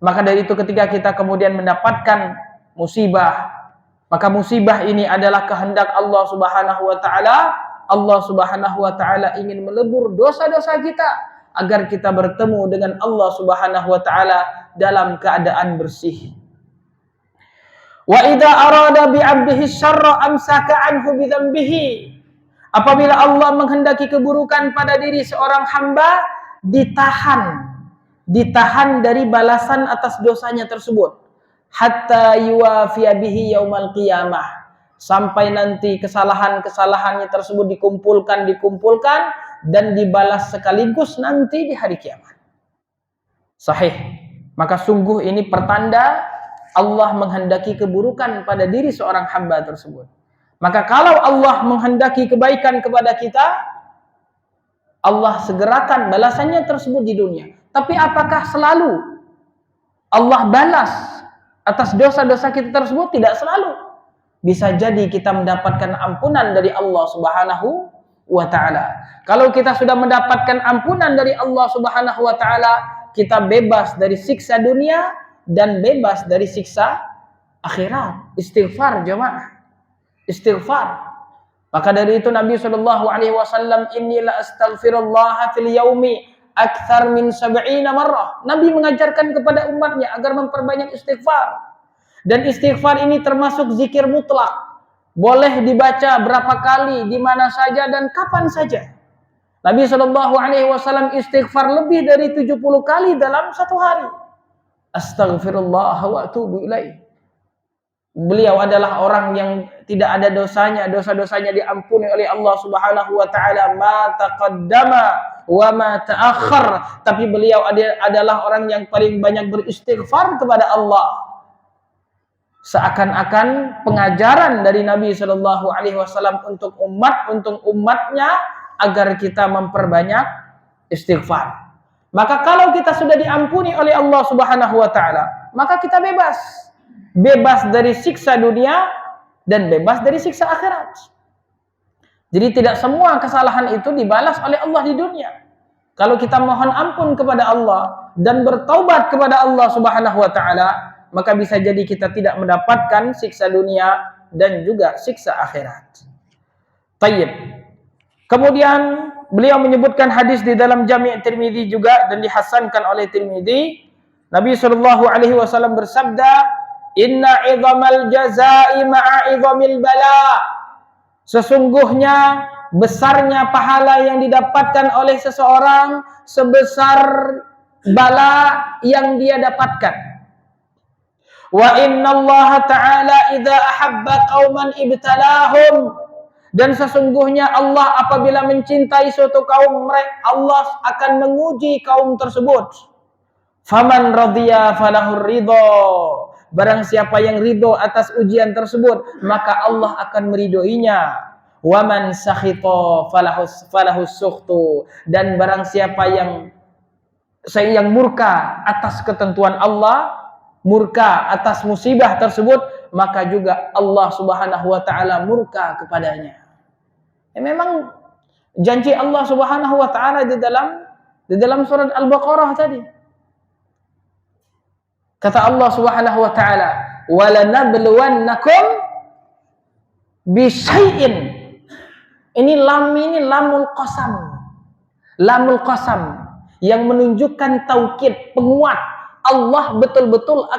Maka dari itu ketika kita kemudian mendapatkan musibah, maka musibah ini adalah kehendak Allah Subhanahu wa taala. Allah Subhanahu wa taala ingin melebur dosa-dosa kita agar kita bertemu dengan Allah Subhanahu wa taala dalam keadaan bersih. Wa idza arada bi 'abdihi syarra amsaka 'anhu bi dzambihi. Apabila Allah menghendaki keburukan pada diri seorang hamba, ditahan dari balasan atas dosanya tersebut, hatta yuwafiya bihi yaumal qiyamah, sampai nanti kesalahan-kesalahannya tersebut dikumpulkan dan dibalas sekaligus nanti di hari kiamat. Sahih. Maka sungguh ini pertanda Allah menghendaki keburukan pada diri seorang hamba tersebut. Maka kalau Allah menghendaki kebaikan kepada kita, Allah segerakan balasannya tersebut di dunia. Tapi apakah selalu Allah balas atas dosa-dosa kita tersebut? Tidak selalu. Bisa jadi kita mendapatkan ampunan dari Allah Subhanahu wa taala. Kalau kita sudah mendapatkan ampunan dari Allah Subhanahu wa taala, kita bebas dari siksa dunia dan bebas dari siksa akhirat. Istighfar jemaah. Istighfar. Maka dari itu Nabi SAW, inni la astaghfirullah fil yaumi akthar min 70 marrah. Nabi mengajarkan kepada umatnya agar memperbanyak istighfar. Dan istighfar ini termasuk zikir mutlak. Boleh dibaca berapa kali, di mana saja dan kapan saja. Nabi SAW istighfar lebih dari 70 kali dalam satu hari. Astaghfirullah wa atubu ilaih. Beliau adalah orang yang tidak ada dosanya, dosa-dosanya diampuni oleh Allah Subhanahu wa taala, ma taqaddama wa ma ta'akhkhar, tapi beliau adalah orang yang paling banyak beristighfar kepada Allah. Seakan-akan pengajaran dari Nabi sallallahu alaihi wasallam untuk umatnya agar kita memperbanyak istighfar. Maka kalau kita sudah diampuni oleh Allah Subhanahu wa taala, maka kita bebas. Bebas dari siksa dunia dan bebas dari siksa akhirat. Jadi tidak semua kesalahan itu dibalas oleh Allah di dunia. Kalau kita mohon ampun kepada Allah dan bertaubat kepada Allah Subhanahu wa taala, maka bisa jadi kita tidak mendapatkan siksa dunia dan juga siksa akhirat. Tayyib. Kemudian beliau menyebutkan hadis di dalam Jami' Tirmidzi juga dan dihasankan oleh Tirmidzi. Nabi sallallahu alaihi wasallam bersabda, inna idhamal jazai ma'a idhamil bala. Sesungguhnya besarnya pahala yang didapatkan oleh seseorang sebesar bala yang dia dapatkan. Wa inna Allah ta'ala idza ahabba qauman ibtalahum. Dan sesungguhnya Allah apabila mencintai suatu kaum, Allah akan menguji kaum tersebut. Faman radhiya falahur ridha. Barang siapa yang ridho atas ujian tersebut, maka Allah akan meridhoinya. Waman sakhita falahus sukhtu. Dan barang siapa yang murka atas ketentuan Allah, murka atas musibah tersebut, maka juga Allah Subhanahu wa taala murka kepadanya. Memang janji Allah Subhanahu wa taala di dalam surat Al-Baqarah tadi. Kata Allah Subhanahu wa taala, "Walanabluwannakum bisyai'in." Ini lamul qasam. Lamul qasam yang menunjukkan taukid, penguat. Allah betul-betul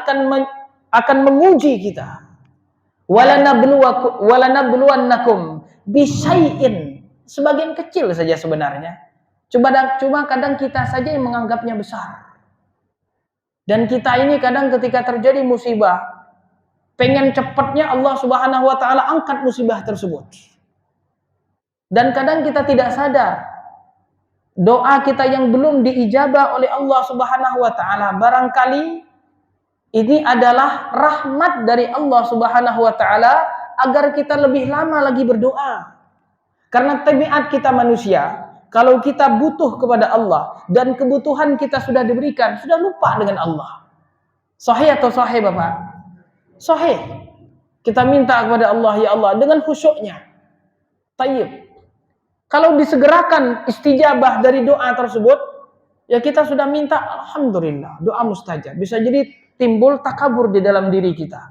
akan menguji kita. Walanabluwannakum bisyai'in. Sebagian kecil saja sebenarnya. Cuma kadang kita saja yang menganggapnya besar. Dan kita ini kadang ketika terjadi musibah, pengen cepatnya Allah Subhanahu wa taala angkat musibah tersebut. Dan kadang kita tidak sadar doa kita yang belum diijabah oleh Allah Subhanahu wa taala, barangkali ini adalah rahmat dari Allah Subhanahu wa taala agar kita lebih lama lagi berdoa. Karena tabiat kita manusia, kalau kita butuh kepada Allah dan kebutuhan kita sudah diberikan, sudah lupa dengan Allah. Sahih atau sahih Bapak? Sahih. Kita minta kepada Allah, ya Allah, dengan khusyuknya. Tayyib. Kalau disegerakan istijabah dari doa tersebut, ya kita sudah minta, alhamdulillah, doa mustajab. Bisa jadi timbul takabur di dalam diri kita.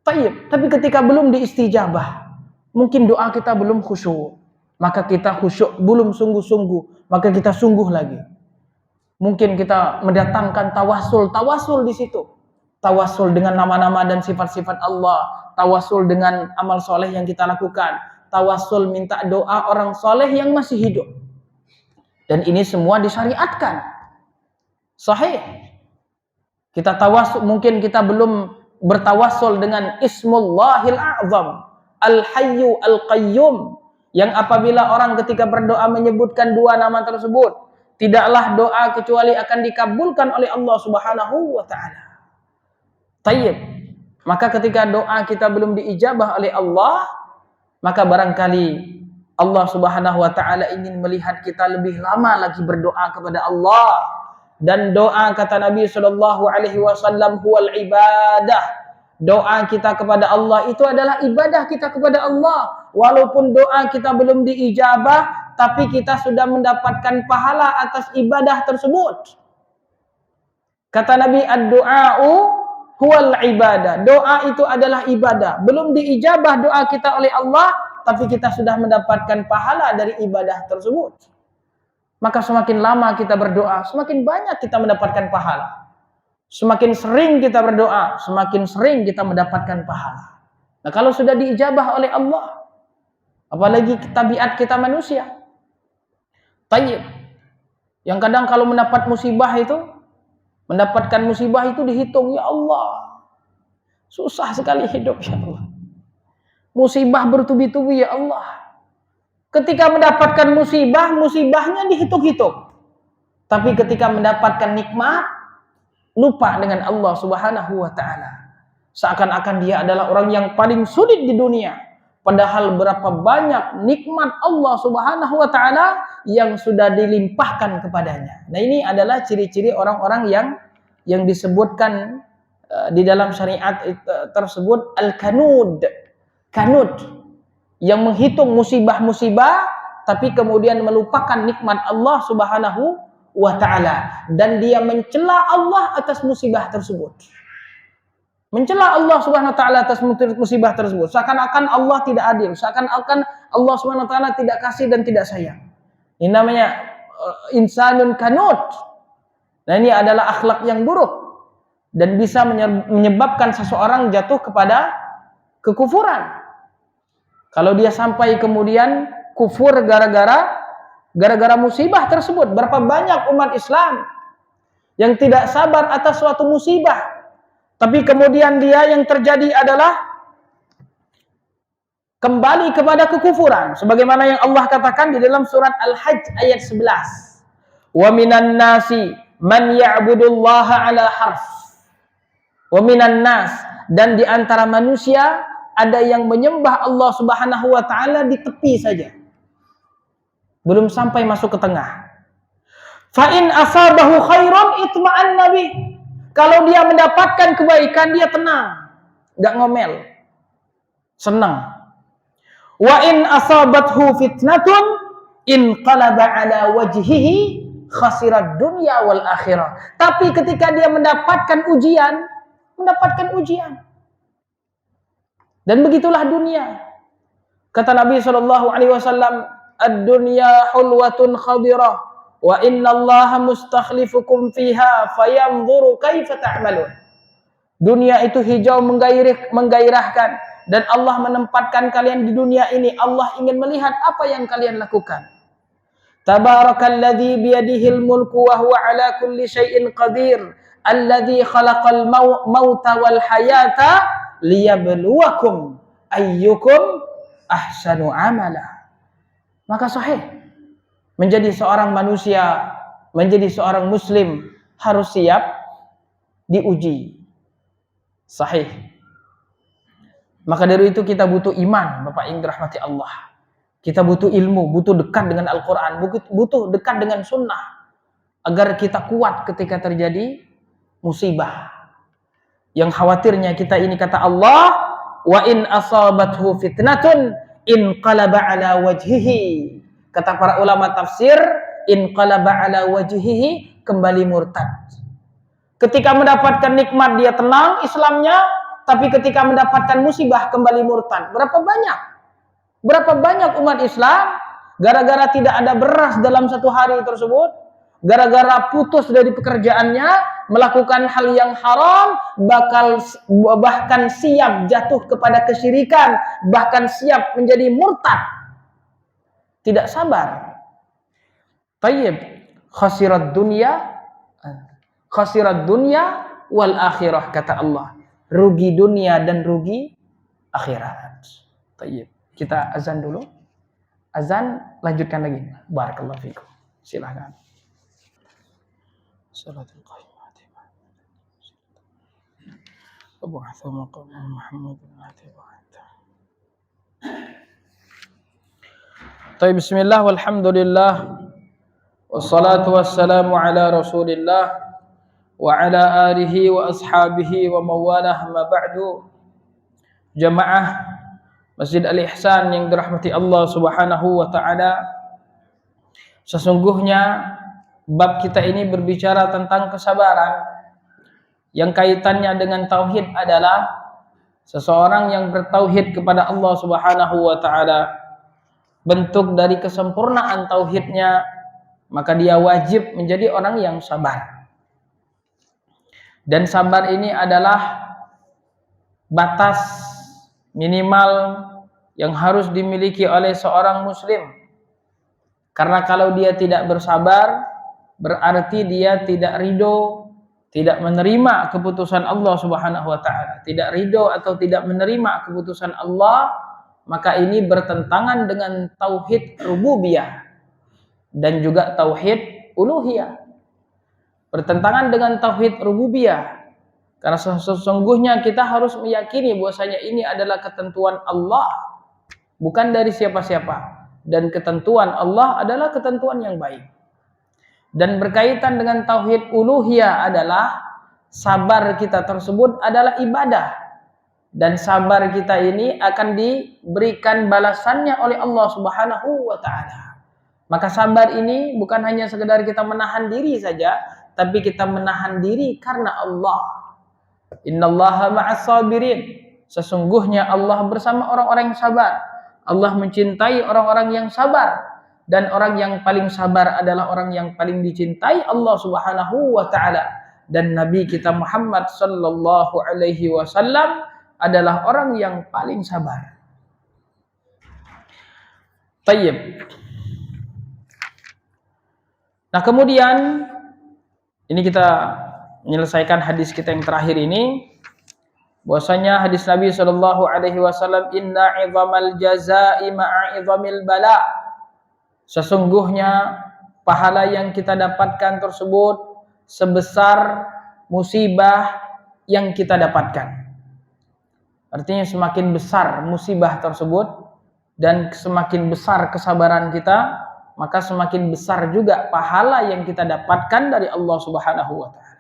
Tayyib. Tapi ketika belum diistijabah, mungkin doa kita belum khusyuk. Maka kita khusyuk, belum sungguh-sungguh, maka kita sungguh lagi. Mungkin kita mendatangkan tawasul di situ. Tawasul dengan nama-nama dan sifat-sifat Allah. Tawasul dengan amal soleh yang kita lakukan. Tawasul minta doa orang soleh yang masih hidup. Dan ini semua disyariatkan. Sahih. Kita tawasul, mungkin kita belum bertawasul dengan Ismullahil A'zam, Al-Hayyu Al-Qayyum, yang apabila orang ketika berdoa menyebutkan dua nama tersebut, tidaklah doa kecuali akan dikabulkan oleh Allah Subhanahu wa taala. Tayyib. Maka ketika doa kita belum diijabah oleh Allah, maka barangkali Allah Subhanahu wa taala ingin melihat kita lebih lama lagi berdoa kepada Allah. Dan doa kata Nabi sallallahu alaihi wasallam huwal ibadah. Doa kita kepada Allah itu adalah ibadah kita kepada Allah. Walaupun doa kita belum diijabah, tapi kita sudah mendapatkan pahala atas ibadah tersebut. Kata Nabi, ad-du'a'u huwal ibadah. Doa itu adalah ibadah. Belum diijabah doa kita oleh Allah, tapi kita sudah mendapatkan pahala dari ibadah tersebut. Maka semakin lama kita berdoa, semakin banyak kita mendapatkan pahala. Semakin sering kita berdoa, semakin sering kita mendapatkan pahala. Nah, kalau sudah diijabah oleh Allah, apalagi tabiat kita manusia. Tayyib. Yang kadang kalau mendapatkan musibah itu dihitung, ya Allah. Susah sekali hidup, ya Allah. Musibah bertubi-tubi, ya Allah. Ketika mendapatkan musibah, musibahnya dihitung-hitung. Tapi ketika mendapatkan nikmat, lupa dengan Allah Subhanahu wa taala. Seakan-akan dia adalah orang yang paling sulit di dunia. Padahal berapa banyak nikmat Allah Subhanahu wa taala yang sudah dilimpahkan kepadanya. Nah, ini adalah ciri-ciri orang-orang yang disebutkan di dalam syariat tersebut al-kanud. Kanud yang menghitung musibah-musibah tapi kemudian melupakan nikmat Allah Subhanahu wa ta'ala, dan dia mencela Allah atas musibah tersebut. Mencela Allah Subhanahu wa ta'ala atas musibah tersebut. Seakan-akan Allah tidak adil, seakan-akan Allah Subhanahu wa ta'ala tidak kasih dan tidak sayang. Ini namanya insanun kanut. Nah, ini adalah akhlak yang buruk dan bisa menyebabkan seseorang jatuh kepada kekufuran. Kalau dia sampai kemudian kufur gara-gara musibah tersebut. Berapa banyak umat Islam yang tidak sabar atas suatu musibah, tapi kemudian dia yang terjadi adalah kembali kepada kekufuran. Sebagaimana yang Allah katakan di dalam surat Al-Hajj ayat 11. Wa minan nasi man ya'budullaha ala harf. Wa minan nas, dan di antara manusia ada yang menyembah Allah Subhanahu wa ta'ala di tepi saja. Belum sampai masuk ke tengah. Fa in asabahu khairan itma'anna bih. Kalau dia mendapatkan kebaikan, dia tenang, enggak ngomel, senang. Wa in asabathu fitnatun inqalaba ala wajhihi khasirad dunya wal akhirah. Tapi ketika dia mendapatkan ujian. Dan begitulah dunia. Kata Nabi SAW, ad-dunya hulwatun khadirah wa innallaha mustakhlifukum fiha fayanzuru kaifa ta'malun. Dunia itu hijau menggairahkan, dan Allah menempatkan kalian di dunia ini. Allah ingin melihat apa yang kalian lakukan. Tabarakalladzi biyadihil mulku wa huwa ala kulli syai'in qadir, alladzi khalaqal mauta wal hayata liyabluwakum ayyukum ahsanu amala. Maka sahih, menjadi seorang manusia, menjadi seorang muslim harus siap diuji. Sahih. Maka dari itu kita butuh iman, Bapak yang dirahmati Allah. Kita butuh ilmu, butuh dekat dengan Al-Quran, butuh dekat dengan sunnah, agar kita kuat ketika terjadi musibah. Yang khawatirnya kita ini, kata Allah, wa in asabathu fitnatun inqalaba ala wajhihi. Kata para ulama tafsir, inqalaba ala wajhihi, kembali murtad. Ketika mendapatkan nikmat dia tenang Islamnya, tapi ketika mendapatkan musibah kembali murtad. Berapa banyak umat Islam gara-gara tidak ada beras dalam satu hari tersebut, gara-gara putus dari pekerjaannya, melakukan hal yang haram, bahkan siap jatuh kepada kesyirikan, bahkan siap menjadi murtad. Tidak sabar. Tayyib, khasirat dunya wal akhirah, kata Allah. Rugi dunia dan rugi akhirat. Tayyib. Kita azan dulu. Azan, lanjutkan lagi. Barakallahu fikum. Silakan. Salatul qaimat. Wab'athu maqaman Muhammadin atiwa'ata. Tayyib, bismillah, walhamdulillah, wassalatu wassalamu ala rasulillah wa ala alihi wa ashabihi wa mawalah, ma ba'du. Jamaah Masjid Al-Ihsan yang dirahmati Allah Subhanahu wa ta'ala, sesungguhnya bab kita ini berbicara tentang kesabaran. Yang kaitannya dengan tauhid adalah Seseorang yang bertauhid kepada Allah Subhanahu wa taala, bentuk dari kesempurnaan tauhidnya, maka dia wajib menjadi orang yang sabar. Dan sabar ini adalah batas minimal yang harus dimiliki oleh seorang muslim. Karena kalau dia tidak bersabar, berarti dia tidak ridho, tidak menerima keputusan Allah Subhanahu wa taala. Tidak ridho atau tidak menerima keputusan Allah, maka ini bertentangan dengan tauhid rububiyah dan juga tauhid uluhiyah. Bertentangan dengan tauhid rububiyah. Karena sesungguhnya kita harus meyakini bahwasanya ini adalah ketentuan Allah, bukan dari siapa-siapa. Dan ketentuan Allah adalah ketentuan yang baik. Dan berkaitan dengan tauhid uluhiyah adalah sabar kita tersebut adalah ibadah. Dan sabar kita ini akan diberikan balasannya oleh Allah Subhanahu wa taala. Maka sabar ini bukan hanya sekedar kita menahan diri saja, tapi kita menahan diri karena Allah. Innallaha ma'as sabirin. Sesungguhnya Allah bersama orang-orang yang sabar. Allah mencintai orang-orang yang sabar, dan orang yang paling sabar adalah orang yang paling dicintai Allah Subhanahu wa taala. Dan Nabi kita Muhammad sallallahu alaihi wasallam adalah orang yang paling sabar. Tayyib. Nah, kemudian ini kita menyelesaikan hadis kita yang terakhir ini, bahwasanya hadis Nabi sallallahu alaihi wasallam, inna 'idhamal jazaa'i ma'a 'idhamil bala. Sesungguhnya pahala yang kita dapatkan tersebut sebesar musibah yang kita dapatkan. Artinya semakin besar musibah tersebut dan semakin besar kesabaran kita, maka semakin besar juga pahala yang kita dapatkan dari Allah Subhanahu wa taala.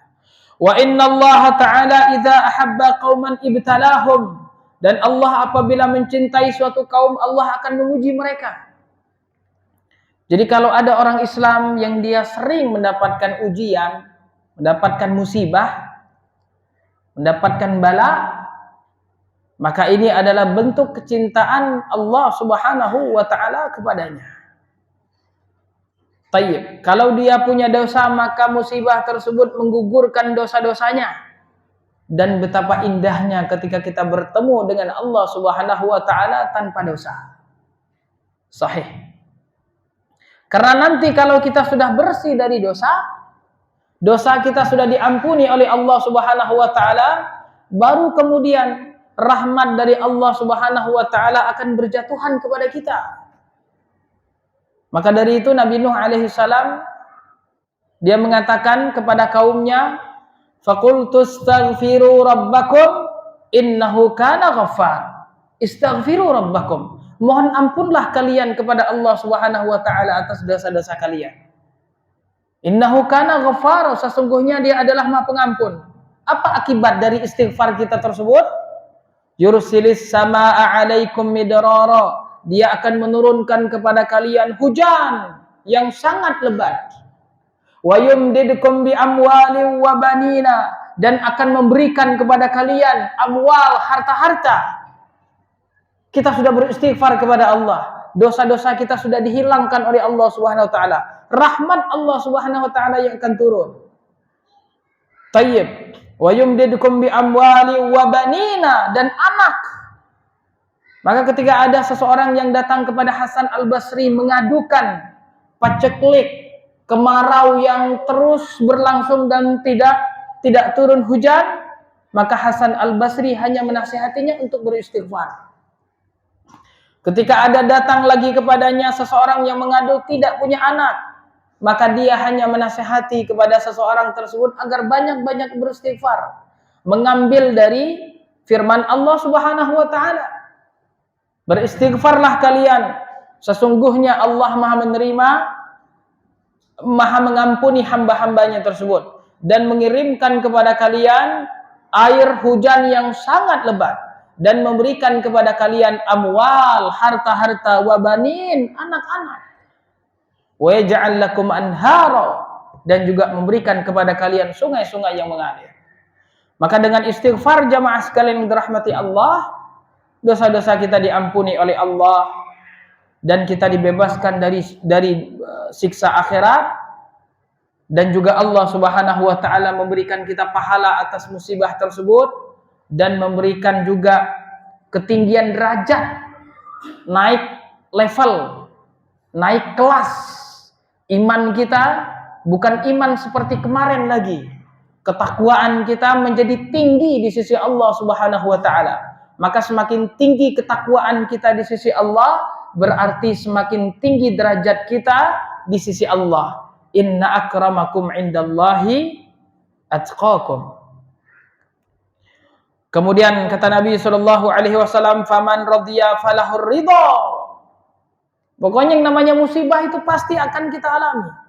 Wa innallaha ta'ala idza ahabba qauman ibtalahum. Dan Allah apabila mencintai suatu kaum, Allah akan menguji mereka. Jadi kalau ada orang Islam yang dia sering mendapatkan ujian, mendapatkan musibah, mendapatkan bala, maka ini adalah bentuk kecintaan Allah Subhanahu wa taala kepadanya. Tayyib. Kalau dia punya dosa, maka musibah tersebut menggugurkan dosa-dosanya. Dan betapa indahnya ketika kita bertemu dengan Allah Subhanahu wa taala tanpa dosa. Sahih. Karena nanti kalau kita sudah bersih dari dosa, dosa kita sudah diampuni oleh Allah Subhanahu wa taala, baru kemudian rahmat dari Allah Subhanahu wa taala akan berjatuhan kepada kita. Maka dari itu Nabi Nuh alaihi salam dia mengatakan kepada kaumnya, faqultu astaghfiru rabbakum innahu kana ghaffar. Istaghfiru rabbakum. Mohon ampunlah kalian kepada Allah Subhanahu wa taala atas dosa-dosa kalian. Innahu kana ghaffar, sesungguhnya dia adalah Maha Pengampun. Apa akibat dari istighfar kita tersebut? Yursilis samaa'a 'alaikum midrara. Dia akan menurunkan kepada kalian hujan yang sangat lebat. Wa yumdidkum bi amwalin wa banina, dan akan memberikan kepada kalian amwal, harta-harta. Kita sudah beristighfar kepada Allah, dosa-dosa kita sudah dihilangkan oleh Allah Subhanahu wa taala. Rahmat Allah Subhanahu wa taala yang akan turun. Tayyib. Wa yumdidkum bi amwalin wa banina, dan anak. Maka ketika ada seseorang yang datang kepada Hasan Al-Basri mengadukan paceklik, kemarau yang terus berlangsung dan tidak turun hujan, maka Hasan Al-Basri hanya menasihatinya untuk beristighfar. Ketika ada datang lagi kepadanya seseorang yang mengadu tidak punya anak, maka dia hanya menasihati kepada seseorang tersebut agar banyak-banyak beristighfar, mengambil dari firman Allah Subhanahu wa taala. Beristighfarlah kalian, sesungguhnya Allah Maha menerima, Maha mengampuni hamba-hambanya tersebut, dan mengirimkan kepada kalian air hujan yang sangat lebat, dan memberikan kepada kalian amwal, harta-harta, wabanin, anak-anak. Wa yaj'al lakum anhara, dan juga memberikan kepada kalian sungai-sungai yang mengalir. Maka dengan istighfar jamaah sekalian yang dirahmati Allah, dosa-dosa kita diampuni oleh Allah dan kita dibebaskan dari siksa akhirat, dan juga Allah Subhanahu wa taala memberikan kita pahala atas musibah tersebut dan memberikan juga ketinggian derajat, naik level, naik kelas iman kita, bukan iman seperti kemarin lagi. Ketakwaan kita menjadi tinggi di sisi Allah Subhanahu wa taala. Maka semakin tinggi ketakwaan kita di sisi Allah, berarti semakin tinggi derajat kita di sisi Allah. Inna akramakum indallahi atqakum. Kemudian kata Nabi sallallahu alaihi wasallam, "Faman radiya falahur ridha." Pokoknya yang namanya musibah itu pasti akan kita alami.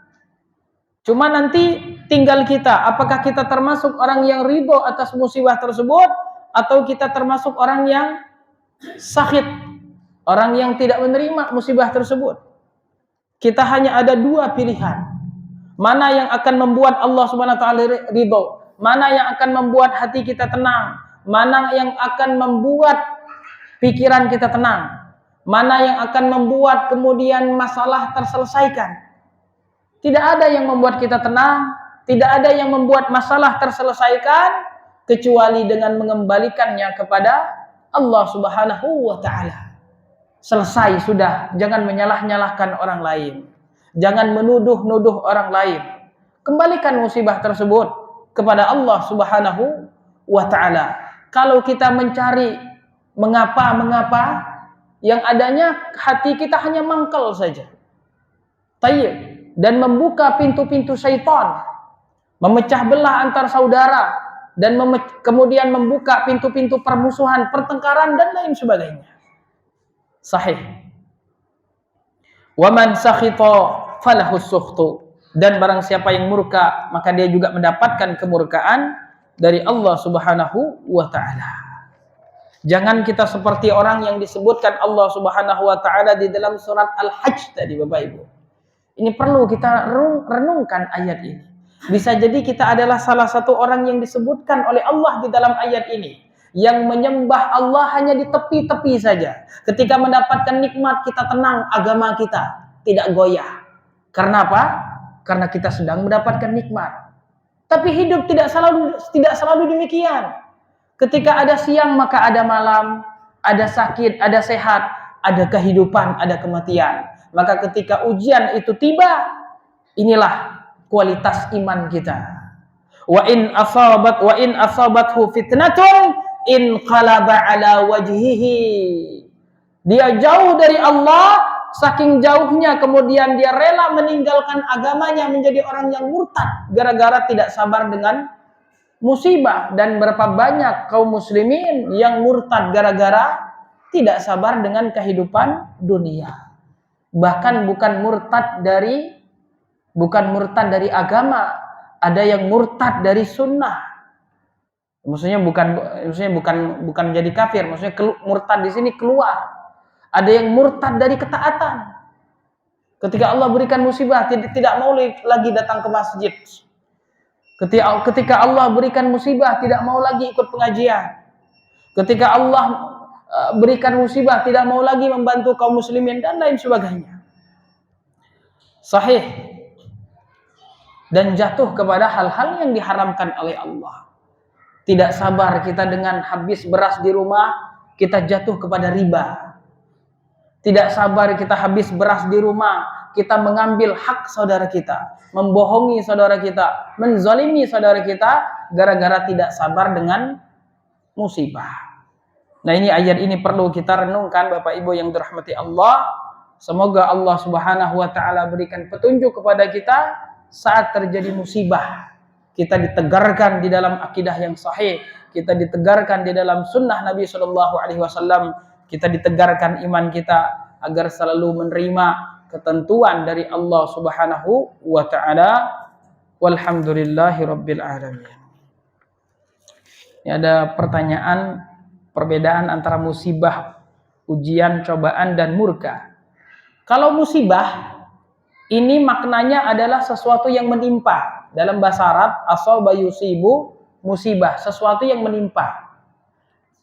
Cuma nanti tinggal kita, apakah kita termasuk orang yang ridho atas musibah tersebut, atau kita termasuk orang yang sakit, orang yang tidak menerima musibah tersebut. Kita hanya ada dua pilihan. Mana yang akan membuat Allah Subhanahu wa taala ridho, mana yang akan membuat hati kita tenang, mana yang akan membuat pikiran kita tenang, mana yang akan membuat kemudian masalah terselesaikan. Tidak ada yang membuat kita tenang, tidak ada yang membuat masalah terselesaikan kecuali dengan mengembalikannya kepada Allah Subhanahu wa taala. Selesai sudah, jangan menyalah-nyalahkan orang lain. Jangan menuduh-nuduh orang lain. Kembalikan musibah tersebut kepada Allah Subhanahu wa taala. Kalau kita mencari mengapa, yang adanya hati kita hanya mangkel saja. Tayyib. Dan membuka pintu-pintu syaitan, memecah belah antar saudara, dan kemudian membuka pintu-pintu permusuhan, pertengkaran, dan lain sebagainya. Sahih. Waman sakhita falahus sukhtu. Dan barang siapa yang murka, maka dia juga mendapatkan kemurkaan dari Allah Subhanahu wa taala. Jangan kita seperti orang yang disebutkan Allah Subhanahu wa taala di dalam surat Al-Hajj tadi, Bapak Ibu. Ini perlu kita renungkan ayat ini. Bisa jadi kita adalah salah satu orang yang disebutkan oleh Allah di dalam ayat ini, yang menyembah Allah hanya di tepi-tepi saja. Ketika mendapatkan nikmat kita tenang, agama kita tidak goyah. Karena apa? Karena kita sedang mendapatkan nikmat. Tapi hidup tidak selalu demikian. Ketika ada siang maka ada malam, ada sakit, ada sehat, ada kehidupan, ada kematian. Maka ketika ujian itu tiba, inilah kualitas iman kita. Wa in asabathu fitnatun in qalaba ala wajhihi. Dia jauh dari Allah, saking jauhnya kemudian dia rela meninggalkan agamanya menjadi orang yang murtad gara-gara tidak sabar dengan musibah. Dan berapa banyak kaum muslimin yang murtad gara-gara tidak sabar dengan kehidupan dunia. Bahkan bukan murtad dari agama, ada yang murtad dari sunnah. Maksudnya bukan jadi kafir, maksudnya murtad di sini keluar. Ada yang murtad dari ketaatan. Ketika Allah berikan musibah, tidak mau lagi datang ke masjid. Ketika Allah berikan musibah, tidak mau lagi ikut pengajian. Ketika Allah berikan musibah, tidak mau lagi membantu kaum muslimin, dan lain sebagainya. Sahih. Dan jatuh kepada hal-hal yang diharamkan oleh Allah. Tidak sabar kita dengan habis beras di rumah, kita jatuh kepada riba. Tidak sabar kita habis beras di rumah, kita mengambil hak saudara kita, membohongi saudara kita, menzalimi saudara kita, gara-gara tidak sabar dengan musibah. Nah, ini ayat ini perlu kita renungkan, Bapak Ibu yang dirahmati Allah. Semoga Allah Subhanahu wa taala berikan petunjuk kepada kita saat terjadi musibah. Kita ditegarkan di dalam akidah yang sahih, kita ditegarkan di dalam sunnah Nabi sallallahu alaihi wasallam, kita ditegarkan iman kita agar selalu menerima ketentuan dari Allah Subhanahu wa taala. Walhamdulillahirabbil alamin. Ini ada pertanyaan, perbedaan antara musibah, ujian, cobaan, dan murka. Kalau musibah, ini maknanya adalah sesuatu yang menimpa. Dalam bahasa Arab, asaba yusibu musibah, sesuatu yang menimpa.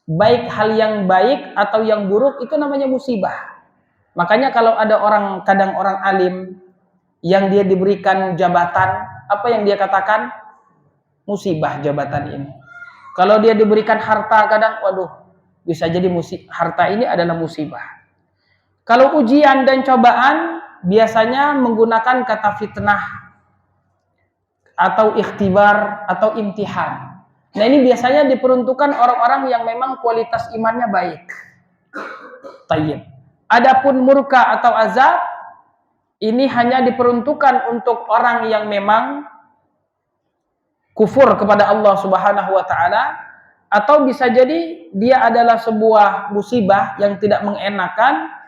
Baik hal yang baik atau yang buruk itu namanya musibah. Makanya kalau ada kadang orang alim yang dia diberikan jabatan, apa yang dia katakan? Musibah jabatan ini. Kalau dia diberikan harta kadang, waduh, bisa jadi harta ini adalah musibah. Kalau ujian dan cobaan biasanya menggunakan kata fitnah atau ikhtibar atau imtihan. Nah, ini biasanya diperuntukkan orang-orang yang memang kualitas imannya baik. Tayyib. Adapun murka atau azab ini hanya diperuntukkan untuk orang yang memang kufur kepada Allah Subhanahu wa taala, atau bisa jadi dia adalah sebuah musibah yang tidak mengenakan